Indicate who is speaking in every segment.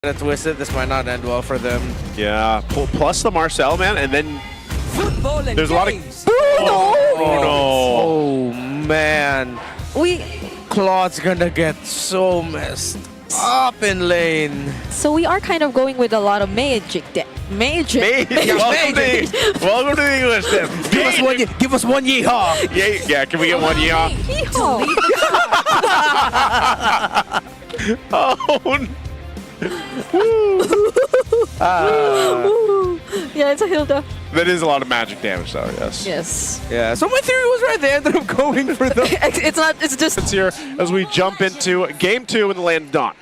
Speaker 1: Twisted, this might not end well for them.
Speaker 2: Yeah, plus the Marcel, man, and then there's a lot of...
Speaker 1: Oh, man. Claude's gonna get so messed up in lane.
Speaker 3: So we are kind of going with a lot of magic. Magic.
Speaker 2: Welcome to the English then.
Speaker 1: Give us one yeehaw.
Speaker 2: Yeah, can we get one yeehaw?
Speaker 3: Yeehaw.
Speaker 2: Oh,
Speaker 3: Yeah, it's a Hilda.
Speaker 2: that is a lot of magic damage though, yes.
Speaker 3: Yes.
Speaker 1: Yeah, so my theory was right. They ended up going for the...
Speaker 3: It's not, it's just...
Speaker 2: It's here as we jump into Game 2 in the Land of Dawn.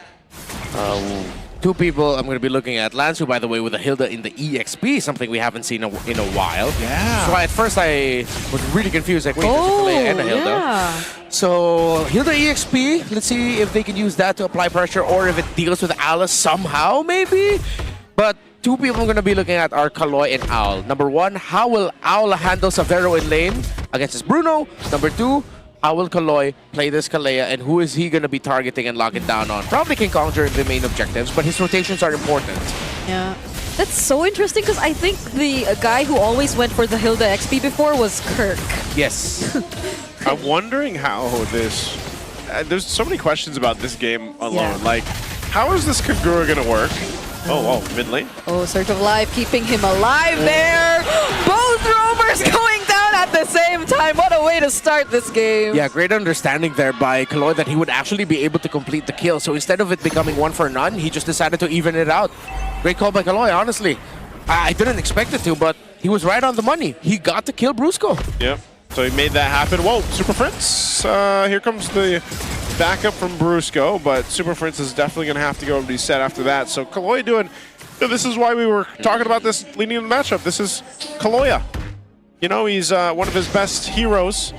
Speaker 1: Two people I'm going to be looking at. Lance, who, by the way, with a Hilda in the EXP, something we haven't seen in a while.
Speaker 2: Yeah.
Speaker 1: So at first I was really confused, like, wait, there's a Kalea and a Hilda.
Speaker 3: Yeah.
Speaker 1: So Hilda EXP, let's see if they can use that to apply pressure or if it deals with Alice somehow, maybe. But two people I'm going to be looking at are Kaloy and Owl. Number one, how will Owl handle Savero in lane against his Bruno? Number two, how will Kaloy play this Kalea, and who is he going to be targeting and locking down on? Probably King Kong during the main objectives, but his rotations are important.
Speaker 3: Yeah. That's so interesting because I think the guy who always went for the Hilda XP before was Kirk.
Speaker 1: Yes.
Speaker 2: I'm wondering how this... there's so many questions about this game alone.
Speaker 3: Yeah.
Speaker 2: Like, how is this Kagura going to work? Oh, mid lane?
Speaker 3: Oh, Search of Life keeping him alive there. Both roamers going down at the same time. What a way to start this game.
Speaker 1: Yeah, great understanding there by Kaloy that he would actually be able to complete the kill. So instead of it becoming one for none, he just decided to even it out. Great call by Kaloy, honestly. I didn't expect it to, but he was right on the money. He got to kill Brusco.
Speaker 2: Yep. So he made that happen. Whoa, Super Prince. Here comes the backup from Brusco, but Super Prince is definitely going to have to go and be set after that. So Kaloy doing... this is why we were talking about this leading in the matchup. This is Kaloya. You know, he's one of his best heroes.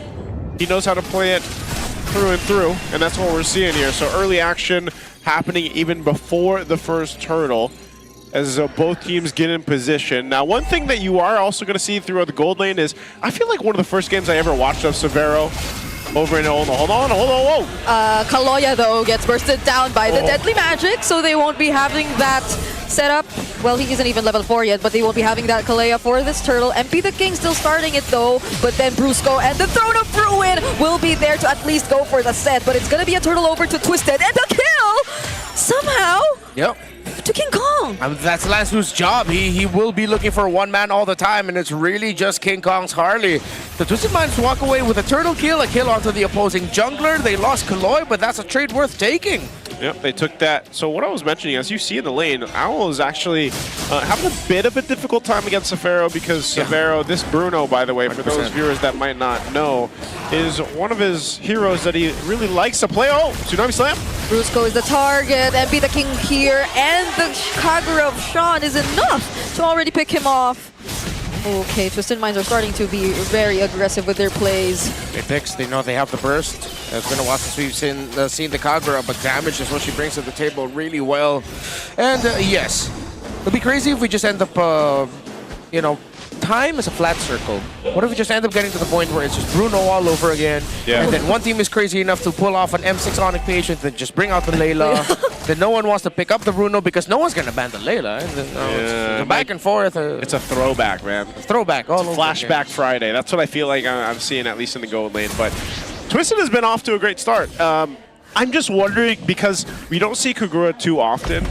Speaker 2: He knows how to play it through and through, and that's what we're seeing here. So early action happening even before the first turtle as both teams get in position. Now, one thing that you are also going to see throughout the gold lane is, I feel like one of the first games I ever watched of Severo over in hold on, whoa.
Speaker 3: Kaloya, though, gets bursted down by the deadly magic, so they won't be having that setup. Well, he isn't even level 4 yet, but they won't be having that Kalea for this turtle. MP the King still starting it, though, but then Brusco and the Throne of Ruin will be there to at least go for the set, but it's going to be a turtle over to Twisted, and the kill! Somehow!
Speaker 1: Yep.
Speaker 3: To King Kong.
Speaker 1: That's Lansu's job. He will be looking for one man all the time, and it's really just King Kong's Harley. The Twisted Minds walk away with a turtle kill, a kill onto the opposing jungler. They lost Kaloy, but that's a trade worth taking.
Speaker 2: Yep, they took that. So what I was mentioning, as you see in the lane, Owl is actually having a bit of a difficult time against Severo because Severo, this Bruno, by the way, for
Speaker 1: 100%.
Speaker 2: those viewers that might not know, is one of his heroes that he really likes to play. Oh, Tsunami Slam.
Speaker 3: Brusco is the target, and be the King here, and the Kagura of Sean is enough to already pick him off. Okay, Twisted Minds are starting to be very aggressive with their plays.
Speaker 1: They picks, they know they have the burst. It's been a while since we've seen the Kagura, but damage is what she brings to the table really well. And yes, it'd be crazy if we just end up, you know, time is a flat circle. What if we just end up getting to the point where it's just Bruno all over again, and then one team is crazy enough to pull off an M6 ONIC page and then just bring out the Layla. Then no one wants to pick up the Bruno because no one's going to ban the Layla. And then, it's back and forth.
Speaker 2: It's a throwback, man.
Speaker 1: Throwback all over.
Speaker 2: Flashback Friday. That's what I feel like I'm seeing, at least in the gold lane. But Twisted has been off to a great start. I'm just wondering, because we don't see Kagura too often,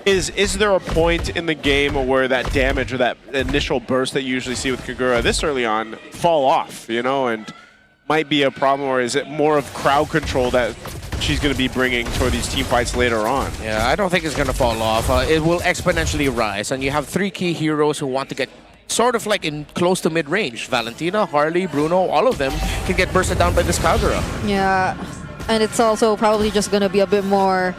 Speaker 2: is there a point in the game where that damage or that initial burst that you usually see with Kagura this early on fall off, you know, and might be a problem, or is it more of crowd control that she's going to be bringing toward these team fights later on?
Speaker 1: Yeah, I don't think it's going to fall off. It will exponentially rise, and you have three key heroes who want to get sort of like in close to mid-range. Valentina, Harley, Bruno, all of them can get bursted down by this Kagura.
Speaker 3: Yeah. And it's also probably just going to be a bit more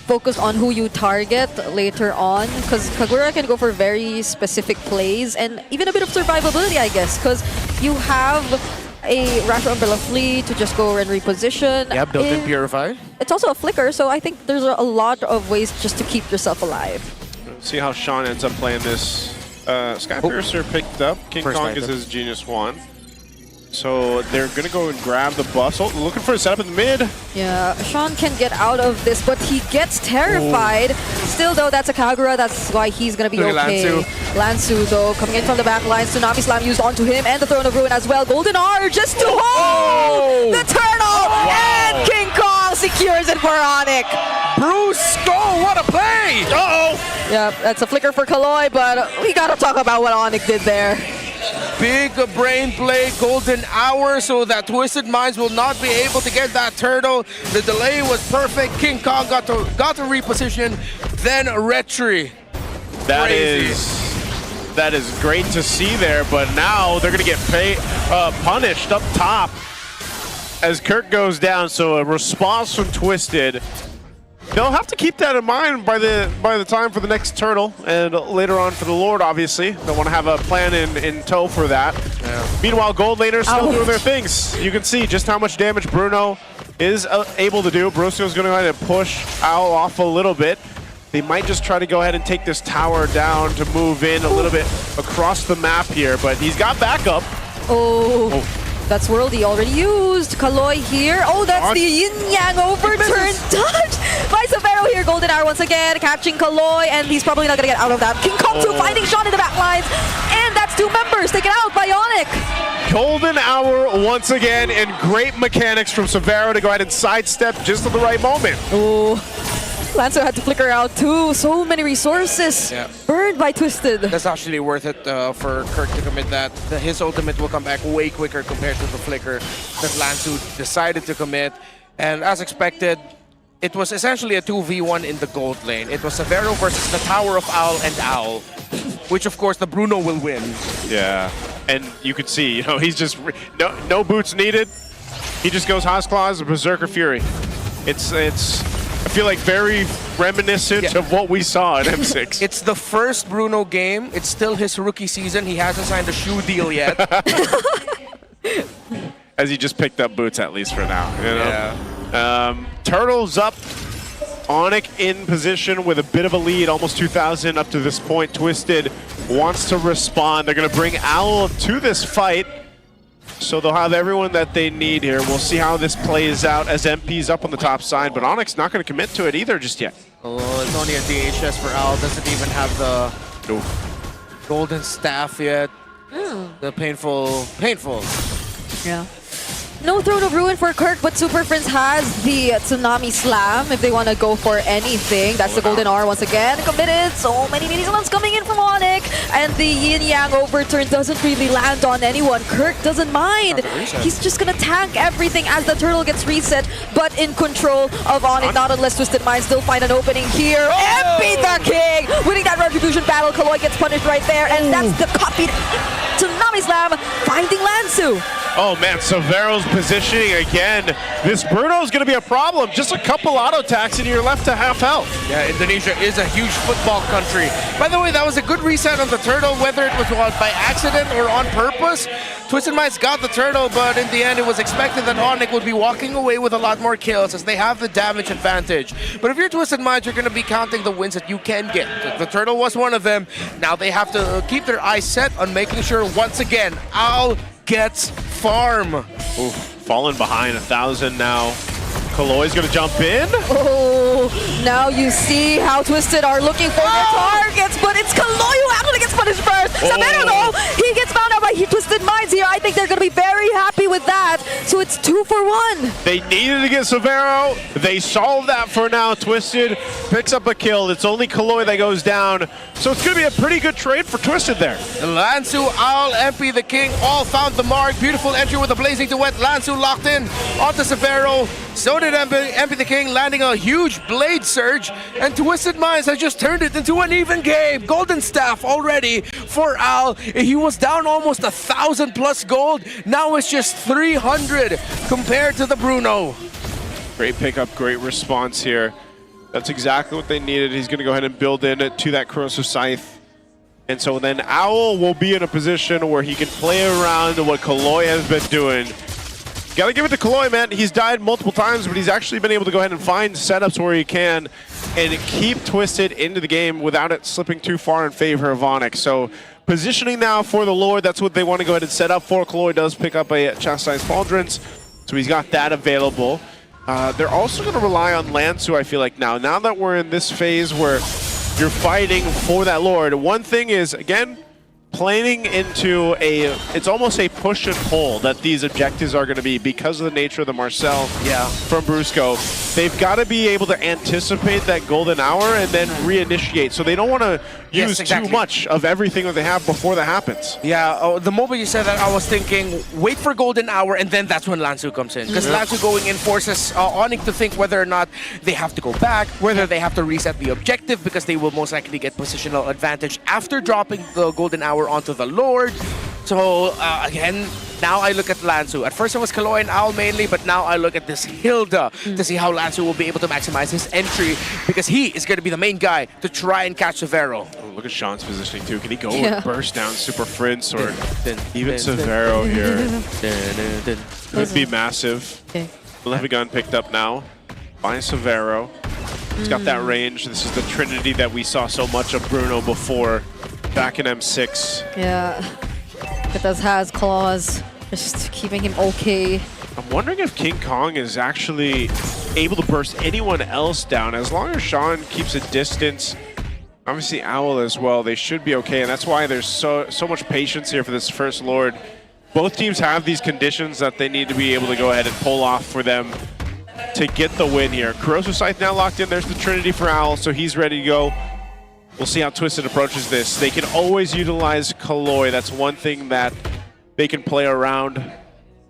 Speaker 3: focused on who you target later on, because Kagura can go for very specific plays and even a bit of survivability, I guess, because you have a Rasher Umbrella Flea to just go and reposition.
Speaker 1: Yeah, built-in Purify.
Speaker 3: It's also a flicker, so I think there's a lot of ways just to keep yourself alive.
Speaker 2: See how Sean ends up playing this. Skypiercer picked up. King
Speaker 1: First
Speaker 2: Kong
Speaker 1: item.
Speaker 2: is his Genius Wand. So they're going to go and grab the buff. Oh, looking for a setup in the mid.
Speaker 3: Yeah, Sean can get out of this, but he gets terrified. Still, though, that's a Kagura. That's why he's going to be okay. Lansu, though, coming in from the back line. Tsunami Slam used onto him and the Throne of Ruin as well. Golden R just to hold the turtle. And King Kong secures it for ONIC.
Speaker 1: Brusco, what a play!
Speaker 2: Uh-oh!
Speaker 3: Yeah, that's a flicker for Kaloy, but we got to talk about what ONIC did there.
Speaker 1: Big brain play, golden hour, so that Twisted Minds will not be able to get that turtle. The delay was perfect. King Kong got to reposition, then Retri.
Speaker 2: That is great to see there, but now they're going to get punished up top as Kirk goes down. So a response from Twisted. They'll have to keep that in mind by the time for the next turtle and later on for the Lord, obviously. They'll want to have a plan in tow for that. Yeah. Meanwhile, gold laners still doing their things. You can see just how much damage Bruno is able to do. Brusco's going to go ahead and push Owl off a little bit. They might just try to go ahead and take this tower down to move in a little bit across the map here, but he's got backup.
Speaker 3: That's Worldy already used. Kaloy here. Oh, that's the yin-yang overturn touch by Severo here. Golden Hour once again, catching Kaloy, and he's probably not going to get out of that. King Kong 2 finding Sean in the back lines, and that's 2 members taken out by ONIC.
Speaker 2: Golden Hour once again, and great mechanics from Severo to go ahead and sidestep just at the right moment.
Speaker 3: Oh. Lancer had to flicker out too. So many resources burned by Twisted.
Speaker 1: That's actually worth it for Kirk to commit that. His ultimate will come back way quicker compared to the flicker that Lansu decided to commit. And as expected, it was essentially a 2v1 in the gold lane. It was Severo versus the Tower of Owl and Owl, which of course the Bruno will win. Yeah,
Speaker 2: and you can see, you know, he's just no boots needed. He just goes Haas Claws, Berserker Fury. It's I feel like very reminiscent of what we saw in M6.
Speaker 1: It's the first Bruno game. It's still his rookie season. He hasn't signed a shoe deal yet.
Speaker 2: As he just picked up boots, at least for now. You know? Turtles up. ONIC in position with a bit of a lead, almost 2,000 up to this point. Twisted wants to respond. They're going to bring Owl to this fight. So they'll have everyone that they need here. We'll see how this plays out as MP's up on the top side, but ONIC's not going to commit to it either just yet.
Speaker 1: Oh, it's only a DHS for Owl. Doesn't even have the golden staff yet. The painful.
Speaker 3: Yeah. No Throne of Ruin for Kirk, but Super Prince has the Tsunami Slam if they want to go for anything. That's the Golden R once again. Committed. So many mini slams coming in from ONIC. And the Yin Yang overturn doesn't really land on anyone. Kirk doesn't mind. He's just going to tank everything as the turtle gets reset, but in control of ONIC. Not unless Twisted Minds still find an opening here. MP the King! Winning that Retribution battle. Kaloy gets punished right there. And that's the copied Tsunami Slam finding Lansu.
Speaker 2: Oh man, Severo's positioning again. This Bruno's going to be a problem. Just a couple auto attacks and you're left to half health.
Speaker 1: Yeah, Indonesia is a huge football country. By the way, that was a good reset on the turtle, whether it was by accident or on purpose. Twisted Minds got the turtle, but in the end, it was expected that ONIC would be walking away with a lot more kills as they have the damage advantage. But if you're Twisted Minds, you're going to be counting the wins that you can get. The turtle was one of them. Now they have to keep their eyes set on making sure, once again, Owl gets farm.
Speaker 2: Ooh, falling behind 1,000 now. Kaloy's gonna jump in.
Speaker 3: Oh, now you see how Twisted are looking for the targets, but it's Kaloy who actually gets punished first. Severo though, he gets found out by Twisted Minds here. I think they're gonna be very happy with that. So it's 2 for 1.
Speaker 2: They needed to get Severo. They solved that for now. Twisted picks up a kill. It's only Kaloy that goes down. So it's gonna be a pretty good trade for Twisted there.
Speaker 1: Lansu, Owl, MP the King all found the mark. Beautiful entry with a blazing duet. Lansu locked in onto Severo. So did MP the King, landing a huge blade surge, and Twisted Minds has just turned it into an even game. Golden staff already for Owl. He was down almost 1,000 plus gold. Now it's just 300 compared to the Bruno.
Speaker 2: Great pickup, great response here. That's exactly what they needed. He's going to go ahead and build in to that Corrosive Scythe. And so then Owl will be in a position where he can play around to what Kaloy has been doing. Gotta give it to Kaloy, man. He's died multiple times, but he's actually been able to go ahead and find setups where he can and keep Twisted into the game without it slipping too far in favor of ONIC. So positioning now for the Lord. That's what they want to go ahead and set up for. Kaloi does pick up a Chastised Pauldrons, so he's got that available. They're also going to rely on Lansu, I feel like, now. Now that we're in this phase where you're fighting for that Lord, one thing is, again, planning into it's almost a push and pull that these objectives are going to be because of the nature of the Marcel from Brusco. They've got to be able to anticipate that golden hour and then reinitiate. So they don't want to use too much of everything that they have before that happens.
Speaker 1: Yeah, the moment you said that, I was thinking, wait for golden hour, and then that's when Lansu comes in. Because Lansu going in forces ONIC to think whether or not they have to go back, whether they have to reset the objective, because they will most likely get positional advantage after dropping the golden hour onto the Lord. So again, now I look at Lansu. At first it was Kaloi and Owl mainly, but now I look at this Hilda to see how Lansu will be able to maximize his entry, because he is going to be the main guy to try and catch Severo.
Speaker 2: Oh, look at Sean's positioning too. Can he go and burst down Super Prince or even Severo here? Could be massive. Levy gun picked up now by Severo. He's got that range. This is the Trinity that we saw so much of Bruno before back in M6.
Speaker 3: Yeah. Because has claws, just keeping him okay.
Speaker 2: I'm wondering if King Kong is actually able to burst anyone else down. As long as Sean keeps a distance, obviously Owl as well, they should be okay. And that's why there's so much patience here for this first Lord. Both teams have these conditions that they need to be able to go ahead and pull off for them to get the win here. Corrosive Scythe now locked in. There's the Trinity for Owl, so he's ready to go. We'll see how Twisted approaches this. They can always utilize Kaloi. That's one thing that they can play around.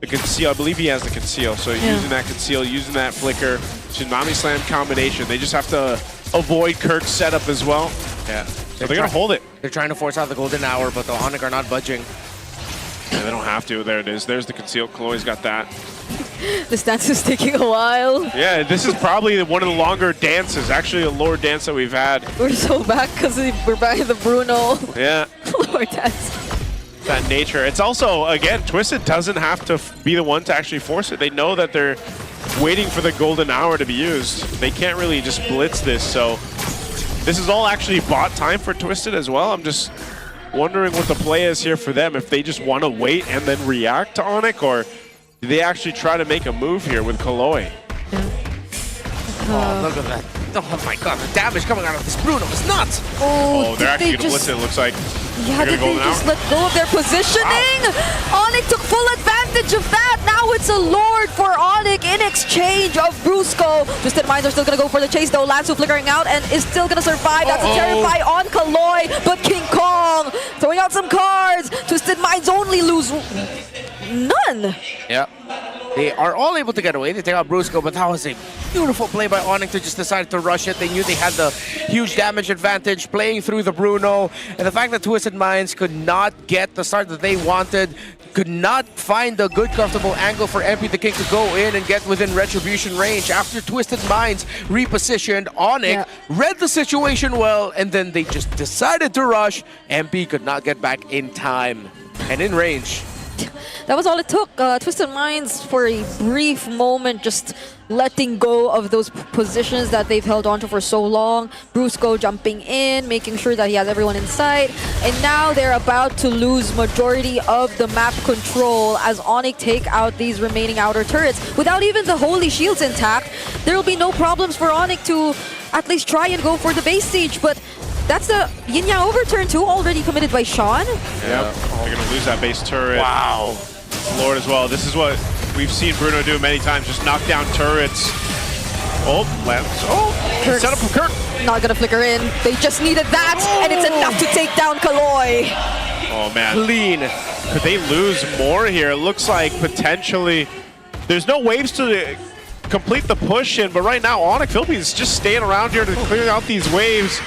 Speaker 2: The conceal, I believe he has the conceal, so using that conceal, using that flicker, Shinmami Slam combination. They just have to avoid Kirk's setup as well.
Speaker 1: Yeah.
Speaker 2: So they're going to hold it.
Speaker 1: They're trying to force out the golden hour, but the ONIC are not budging.
Speaker 2: Yeah, they don't have to. There it is. There's the conceal. Kaloi's got that.
Speaker 3: This dance is taking a while.
Speaker 2: Yeah, this is probably one of the longer dances, actually a Lord dance that we've had.
Speaker 3: We're so back because we're back in the Bruno.
Speaker 2: Yeah.
Speaker 3: Lord dance.
Speaker 2: That nature. It's also, again, Twisted doesn't have to be the one to actually force it. They know that they're waiting for the golden hour to be used. They can't really just blitz this, so this is all actually bot time for Twisted as well. I'm just wondering what the play is here for them, if they just want to wait and then react to ONIC, or do they actually try to make a move here with Kaloi?
Speaker 1: Oh, look at that. Oh my god, the damage coming out of this Bruno is nuts!
Speaker 2: Oh, they're actually going to blitz it, it looks like.
Speaker 3: Yeah, did they just let go of their positioning? Wow. ONIC took full advantage of that. Now it's a Lord for ONIC in exchange of Brusco. Twisted Minds are still going to go for the chase though. Lansu flickering out and is still going to survive. That's a Terrify on Kaloi, but King Kong throwing out some cards. Twisted Minds only lose none.
Speaker 1: Yeah. They are all able to get away. They take out Brusco, but that was a beautiful play by ONIC to just decide to rush it. They knew they had the huge damage advantage playing through the Bruno. And the fact that Twisted Minds could not get the start that they wanted, could not find a good, comfortable angle for MP the King to go in and get within Retribution range. After Twisted Minds repositioned, ONIC read the situation well, and then they just decided to rush. MP could not get back in time and in range.
Speaker 3: That was all it took. Twisted Minds, for a brief moment, just letting go of those positions that they've held onto for so long. Brusco jumping in, making sure that he has everyone in sight. And now they're about to lose majority of the map control as ONIC take out these remaining outer turrets. Without even the Holy Shields intact, there will be no problems for ONIC to at least try and go for the base siege. But that's the Yin Yang overturn too, already committed by Sean.
Speaker 2: Yep, they're going to lose that base turret.
Speaker 1: Wow.
Speaker 2: Lord as well. This is what we've seen Bruno do many times, just knock down turrets. Oh, Lance. Oh, set up for Kirk.
Speaker 3: Not going to flicker in. They just needed that, and it's enough to take down Kaloi.
Speaker 2: Oh, man.
Speaker 1: Clean.
Speaker 2: Could they lose more here? It looks like potentially there's no waves to complete the push in, but right now ONIC Philippines just staying around here to clear out these waves.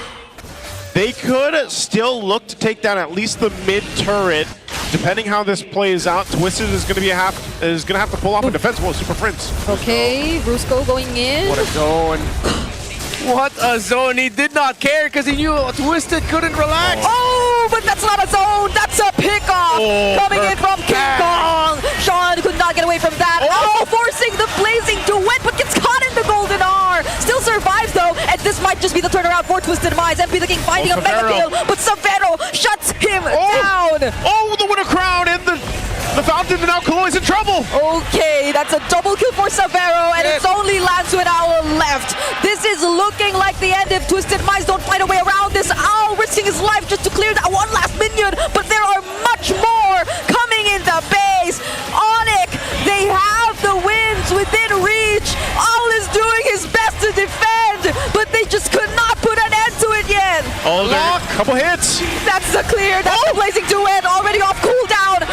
Speaker 2: They could still look to take down at least the mid turret, depending how this plays out. Twisted is going to have to pull off a defense. Whoa, Super Prince.
Speaker 3: Okay, Brusco going in.
Speaker 1: What a zone. What a zone. He did not care because he knew Twisted couldn't relax.
Speaker 3: Oh, but that's not a zone. That's a pickoff coming in from King Kong. Sean could not get away from that. Oh, forcing the Blazing to win, but gets caught in the Golden R. Still survives though, and this might just be the turnaround for Twisted Minds. MP the King finding a mega
Speaker 2: Severo.
Speaker 3: kill, but Severo shuts him down.
Speaker 2: Oh, the winner crown in the fountain, and now Kaloi's in trouble.
Speaker 3: Okay, that's a double kill for Severo, and it's only Lance with Owl left. This is looking like the end if Twisted Minds don't find a way around this. Owl risking his life just to clear that one last minion, but there are much more coming in the base. ONIC, they have the wins within reach. Owl is doing his best to defend, but they just could not put an end to it yet.
Speaker 2: Oh, lock, couple hits.
Speaker 3: That's the clear. That's the blazing duet already off cooldown.